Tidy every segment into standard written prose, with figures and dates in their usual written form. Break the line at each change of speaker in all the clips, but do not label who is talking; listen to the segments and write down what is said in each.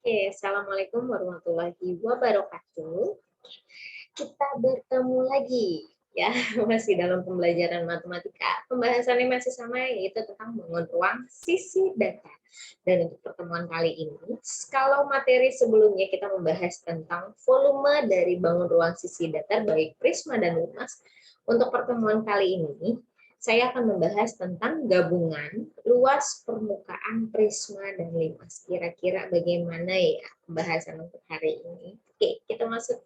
Oke, Assalamualaikum warahmatullahi wabarakatuh. Kita bertemu lagi ya, masih dalam pembelajaran matematika. Pembahasannya masih sama, yaitu tentang bangun ruang sisi data. Dan untuk pertemuan kali ini, kalau materi sebelumnya kita membahas tentang volume dari bangun ruang sisi datar baik prisma dan lumas, untuk pertemuan kali ini saya akan membahas tentang gabungan luas permukaan prisma dan limas. Kira-kira bagaimana ya pembahasan untuk hari ini? Oke, kita masuk.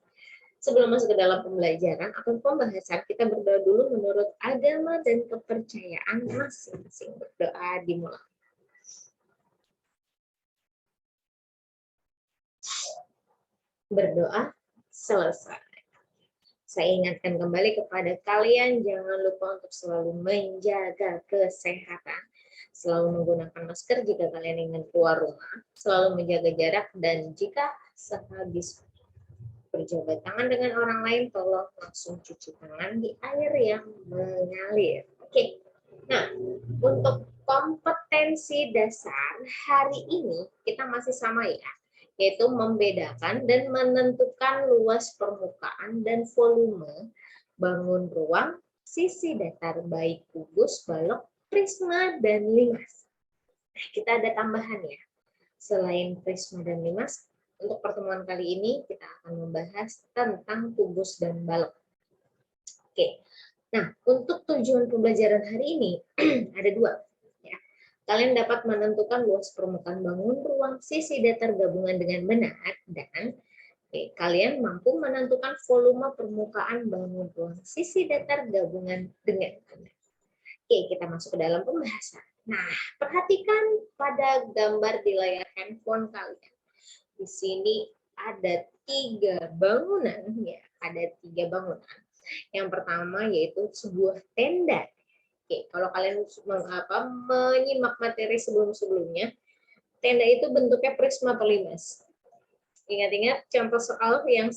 Sebelum masuk ke dalam pembelajaran atau pembahasan, kita berdoa dulu menurut agama dan kepercayaan masing-masing. Berdoa dimulai. Berdoa selesai. Saya ingatkan kembali kepada kalian, jangan lupa untuk selalu menjaga kesehatan. Selalu menggunakan masker jika kalian ingin keluar rumah. Selalu menjaga jarak, dan jika sehabis berjabat tangan dengan orang lain, tolong langsung cuci tangan di air yang mengalir. Oke, nah untuk kompetensi dasar hari ini kita masih sama ya, yaitu membedakan dan menentukan luas permukaan dan volume bangun ruang sisi datar baik kubus, balok, prisma, dan limas. Nah, kita ada tambahan ya. Selain prisma dan limas, untuk pertemuan kali ini kita akan membahas tentang kubus dan balok. Oke. Nah, untuk tujuan pembelajaran hari ini ada dua. Ya. Kalian dapat menentukan luas permukaan bangun ruang sisi datar gabungan dengan benar, dan kalian mampu menentukan volume permukaan bangun ruang sisi datar gabungan dengan benar. Oke, kita masuk ke dalam pembahasan. Nah, perhatikan pada gambar di layar handphone kalian. Di sini ada 3 bangunan, ya, ada 3 bangunan. Yang pertama yaitu sebuah tenda. Oke, kalau kalian menyimak materi sebelum-sebelumnya, tenda itu bentuknya prisma atau limas. Ingat-ingat contoh soal yang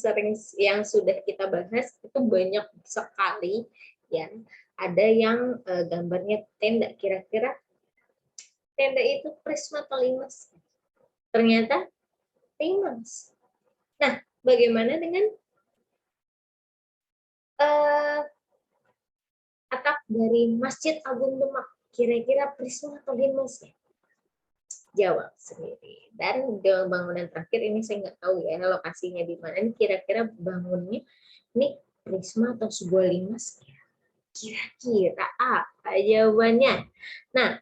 sudah kita bahas itu banyak sekali ya. Ada yang gambarnya tenda, kira-kira tenda itu prisma atau limas? Ternyata limas. Nah, bagaimana dengan atap dari Masjid Agung Demak? Kira-kira prisma atau limas ya? Jawab sendiri. Dan bangunan terakhir ini saya nggak tahu ya lokasinya di mana. Ini kira-kira bangunnya ini prisma atau sebuah limas? Kira-kira apa jawabannya? Nah,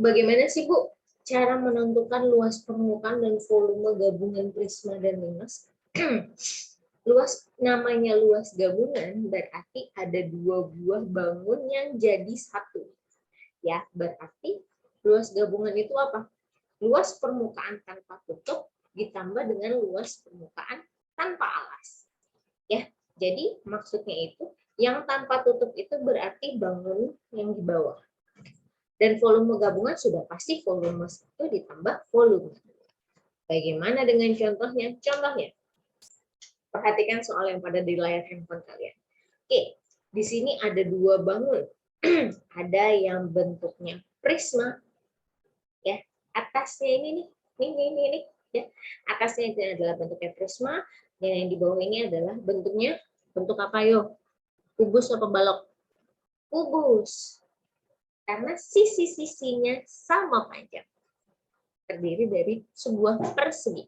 bagaimana sih Bu cara menentukan luas permukaan dan volume gabungan prisma dan limas? Namanya luas gabungan berarti ada 2 buah bangun yang jadi satu. Ya, berarti luas gabungan itu apa? Luas permukaan tanpa tutup ditambah dengan luas permukaan tanpa alas. Ya, jadi maksudnya itu yang tanpa tutup itu berarti bangun yang di bawah. Dan volume gabungan sudah pasti volume 1 ditambah volume 2. Bagaimana dengan contohnya? Contohnya, perhatikan soal yang pada di layar handphone kalian. Oke, di sini ada 2 bangun. Ada yang bentuknya prisma, ya. Atasnya ini ya. Atasnya itu adalah bentuknya prisma, dan yang di bawah ini adalah bentuk apa yo? Kubus atau balok? Kubus. Karena sisi-sisinya sama panjang. Terdiri dari sebuah persegi.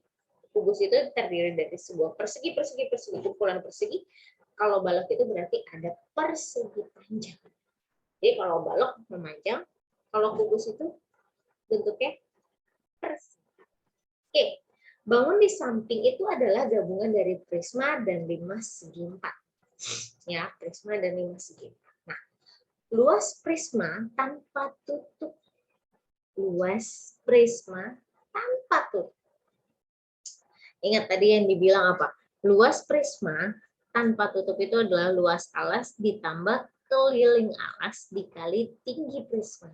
Kubus itu terdiri dari sebuah persegi, kumpulan persegi. Kalau balok itu berarti ada persegi panjang. Jadi kalau balok memanjang, kalau kubus itu bentuknya persegi. Oke, bangun di samping itu adalah gabungan dari prisma dan limas segi 4. Ya, prisma dan limas segi 4. Nah, luas prisma tanpa tutup. Luas prisma tanpa tutup. Ingat tadi yang dibilang apa? Luas prisma tanpa tutup itu adalah luas alas ditambah keliling alas dikali tinggi prisma.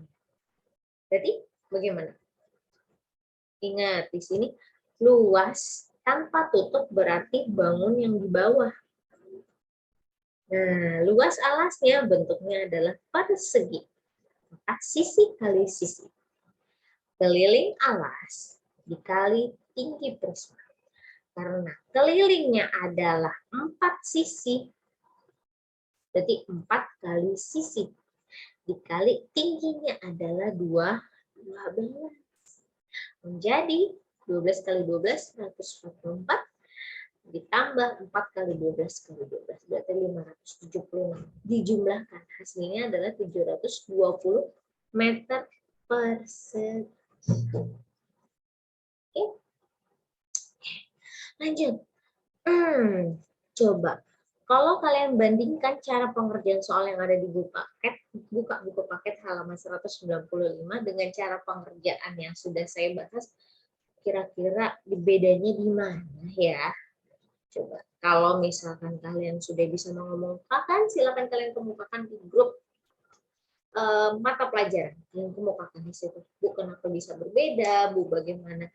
Jadi bagaimana? Ingat di sini luas tanpa tutup berarti bangun yang di bawah. Nah, luas alasnya bentuknya adalah persegi. Maka sisi kali sisi. Keliling alas dikali tinggi prisma. Karena kelilingnya adalah 4 sisi, berarti 4 kali sisi, dikali tingginya adalah 12. Menjadi 12 kali 12, 144, ditambah 4 kali 12 kali 12, berarti 576. Dijumlahkan, hasilnya adalah 720 meter persegi. Oke. Lanjut. Coba. Kalau kalian bandingkan cara pengerjaan soal yang ada di buku paket, buka buku paket halaman 195 dengan cara pengerjaan yang sudah saya bahas, kira-kira bedanya di mana ya? Coba. Kalau misalkan kalian sudah bisa mengemukakan, silakan kalian kemukakan di grup mata pelajaran yang kemukakan di situ. Bu, kenapa bisa berbeda? Bu, bagaimana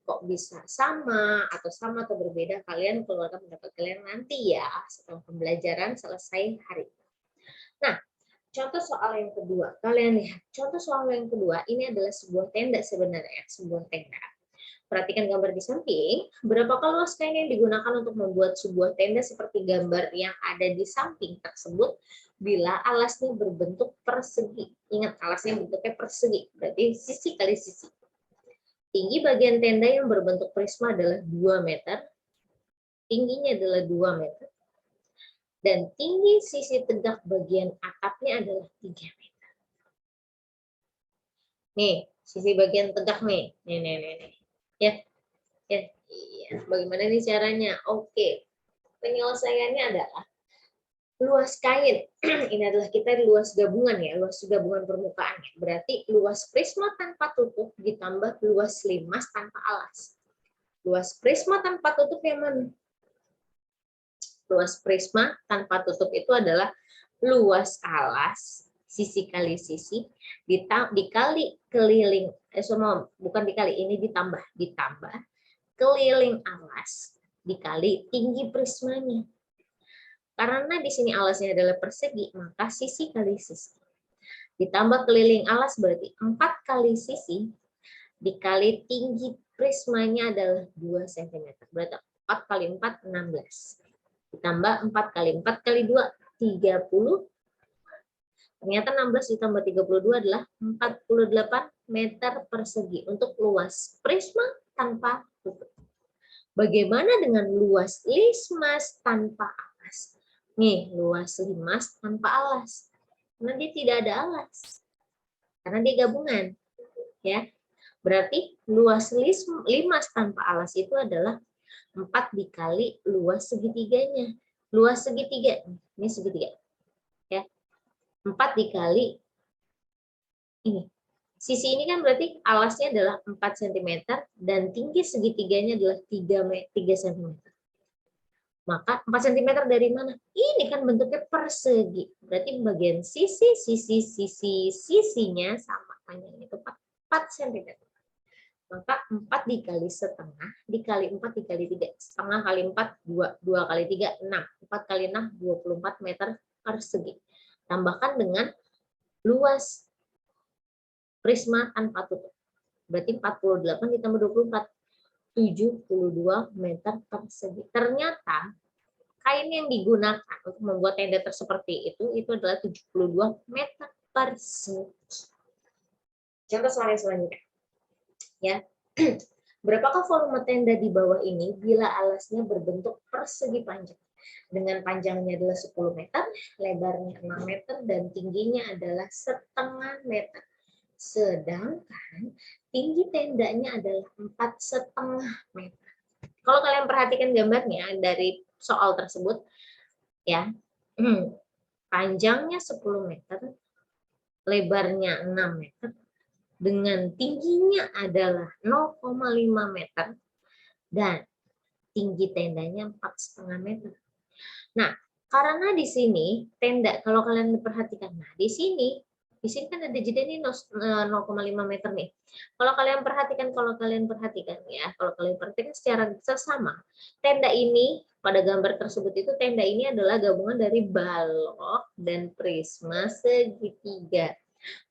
kok bisa sama atau berbeda? Kalian keluarkan pendapat kalian nanti ya setelah pembelajaran selesai hari. Nah, contoh soal yang kedua. Kalian lihat, contoh soal yang kedua ini adalah sebuah tenda sebenarnya, sebuah tenda. Perhatikan gambar di samping. Berapakah luas kain yang digunakan untuk membuat sebuah tenda seperti gambar yang ada di samping tersebut bila alasnya berbentuk persegi? Ingat, alasnya bentuknya persegi, berarti sisi kali sisi. Tinggi bagian tenda yang berbentuk prisma adalah 2 meter. Tingginya adalah 2 meter. Dan tinggi sisi tegak bagian atapnya adalah 3 meter. Nih, sisi bagian tegak nih. Nih. Ya, iya. Bagaimana nih caranya? Oke, penyelesaiannya adalah luas kain. Ini adalah kita luas gabungan ya, luas gabungan permukaan. Berarti luas prisma tanpa tutup ditambah luas limas tanpa alas. Luas prisma tanpa tutup yang mana? Luas prisma tanpa tutup itu adalah luas alas, sisi kali sisi, dikali keliling, bukan dikali, ini ditambah keliling alas, dikali tinggi prismanya. Karena di sini alasnya adalah persegi, maka sisi kali sisi. Ditambah keliling alas berarti 4 kali sisi, dikali tinggi prismanya adalah 2 cm. Berarti 4 kali 4, 16. Ditambah 4 kali 4 kali 2, 30. Ternyata 16 ditambah 32 adalah 48 meter persegi untuk luas prisma tanpa tutup. Bagaimana dengan luas limas tanpa alas? Nih, luas limas tanpa alas. Karena dia tidak ada alas. Karena dia gabungan. Ya. Berarti luas limas tanpa alas itu adalah 4 dikali luas segitiganya. Luas segitiga, ini segitiga. Ya. 4 dikali ini. Sisi ini kan berarti alasnya adalah 4 cm dan tinggi segitiganya adalah 3 cm. Maka 4 cm dari mana? Ini kan bentuknya persegi. Berarti bagian sisinya sama. Panjangnya itu 4 cm. Maka 4 dikali setengah, dikali 4 dikali 3. Setengah kali 4, 2. 2 kali 3, 6. 4 kali 6, 24 meter persegi. Tambahkan dengan luas prisma tanpa tutup. Berarti 48 ditambah 24. 72 meter persegi. Ternyata kain yang digunakan untuk membuat tenda seperti itu adalah 72 meter persegi. Contoh soal yang selanjutnya. Ya. Berapakah volume tenda di bawah ini bila alasnya berbentuk persegi panjang? Dengan panjangnya adalah 10 meter, lebarnya 6 meter, dan tingginya adalah setengah meter. Sedangkan tinggi tendanya adalah 4,5 meter. Kalau kalian perhatikan gambarnya dari soal tersebut, ya, panjangnya 10 meter, lebarnya 6 meter, dengan tingginya adalah 0,5 meter, dan tinggi tendanya 4,5 meter. Nah, karena di sini tenda, kalau kalian perhatikan, nah di sini kan ada jeda nih 0,5 meter nih. Kalau kalian perhatikan ya, kalau kalian perhatikan secara sesama, tenda ini pada gambar tersebut itu tenda ini adalah gabungan dari balok dan prisma segitiga.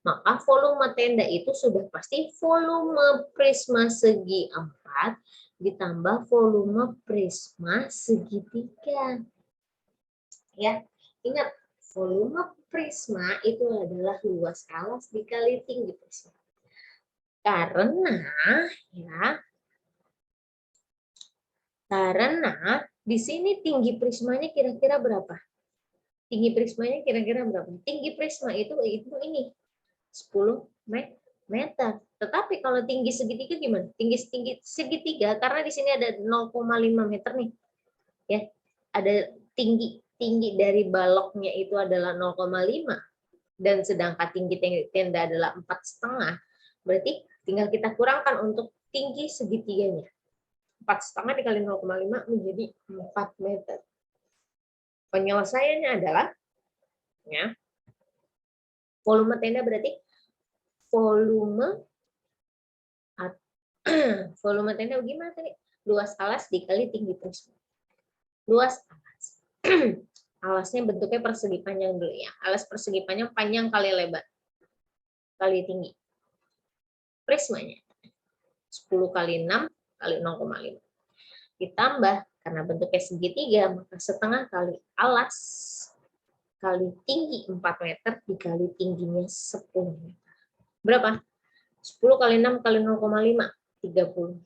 Maka volume tenda itu sudah pasti volume prisma segi 4 ditambah volume prisma segitiga. Ya, ingat volume prisma itu adalah luas alas dikali tinggi prisma. Karena di sini tinggi prismanya kira-kira berapa? Tinggi prismanya kira-kira berapa? Tinggi prisma itu ini 10 meter. Tetapi kalau tinggi segitiga gimana? Tinggi segitiga karena di sini ada 0,5 meter nih. Ya. Ada tinggi dari baloknya itu adalah 0,5 dan sedangkan tinggi tenda adalah 4,5. Berarti tinggal kita kurangkan untuk tinggi segitiganya. 4,5 dikali 0,5 menjadi 4 meter. Penyelesaiannya adalah ya, volume tenda berarti volume tenda gimana tadi? Luas alas dikali tinggi prisma. Luas alas. Alasnya bentuknya persegi panjang dulu ya. Alas persegi panjang kali lebar. Kali tinggi. Prismanya 10 kali 6 kali 0,5. Ditambah karena bentuknya segitiga, maka setengah kali alas kali tinggi 4 meter dikali tingginya 10 meter. Berapa? 10 kali 6 kali 0,5, 30.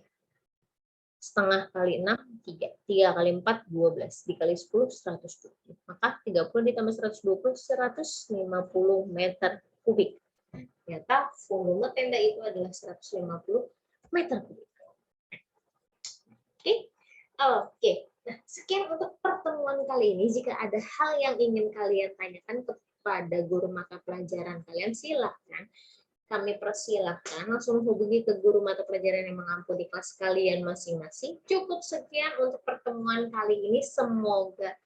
Setengah kali 6, 3. 3 kali 4, 12. Dikali 10, 120. Maka 30 ditambah 120, 150 meter kubik. Ternyata volume tenda itu adalah 150 meter kubik. Oke. Nah, sekian untuk pertemuan kali ini. Jika ada hal yang ingin kalian tanyakan kepada guru mata pelajaran kalian, silakan. Kami persilahkan langsung hubungi ke guru mata pelajaran yang mengampu di kelas kalian masing-masing. Cukup sekian untuk pertemuan kali ini. Semoga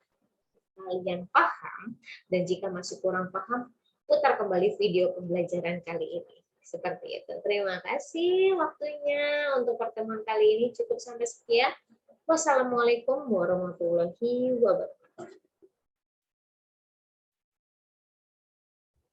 kalian paham. Dan jika masih kurang paham, putar kembali video pembelajaran kali ini. Seperti itu. Terima kasih waktunya untuk pertemuan kali ini. Cukup sampai sekian. Wassalamualaikum warahmatullahi wabarakatuh.